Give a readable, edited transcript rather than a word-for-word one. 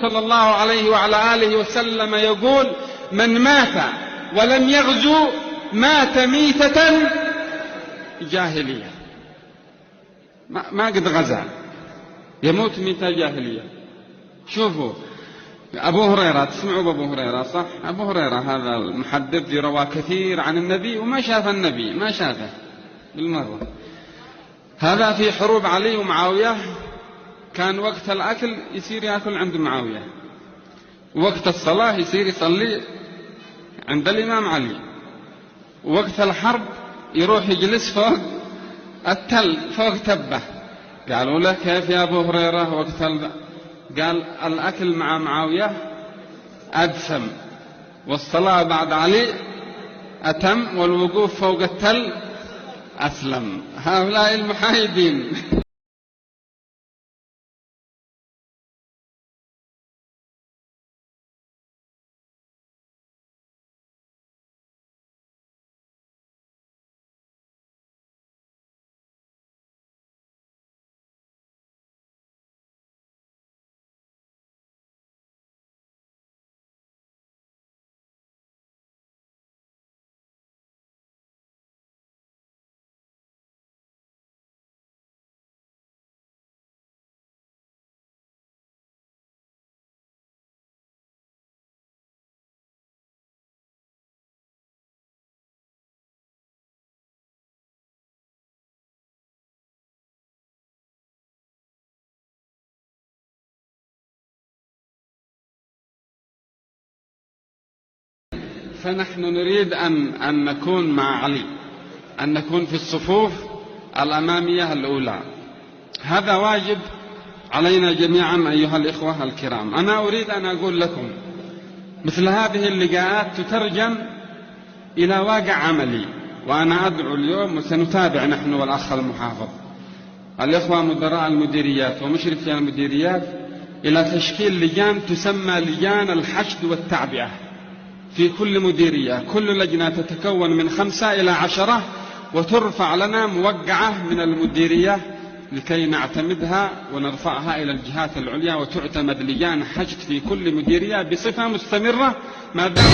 صلى الله عليه وعلى آله وسلم يقول: من مات ولم يغزو مات ميتة جاهلية. ما قد غزا، يموت ميتة جاهلية. شوفوا أبو هريرة، تسمعوا بأبو هريرة صح؟ أبو هريرة هذا المحدث يروى كثير عن النبي وما شاف النبي، ما شافه بالمرة. هذا في حروب علي ومعاوية، كان وقت الأكل يصير يأكل عند معاوية، وقت الصلاة يصير يصلي عند الإمام علي، وقت الحرب يروح يجلس فوق التل فوق تبة. قالوا له: كيف يا أبو هريرة وقت قال: الأكل مع معاوية أدسم، والصلاة بعد علي أتم، والوقوف فوق التل أسلم. هؤلاء المحايدين. فنحن نريد أن نكون مع علي، أن نكون في الصفوف الأمامية الأولى. هذا واجب علينا جميعا أيها الإخوة الكرام. أنا أريد أن أقول لكم مثل هذه اللقاءات تترجم إلى واقع عملي، وأنا أدعو اليوم وسنتابع نحن والأخ المحافظ، الإخوة مدراء المديريات ومشرفي المديريات، إلى تشكيل لجان تسمى لجان الحشد والتعبئة في كل مديرية. كل لجنة تتكون من 5 إلى 10، وترفع لنا موقعة من المديرية لكي نعتمدها ونرفعها إلى الجهات العليا، وتعتمد لجان حشد في كل مديرية بصفة مستمرة ما دام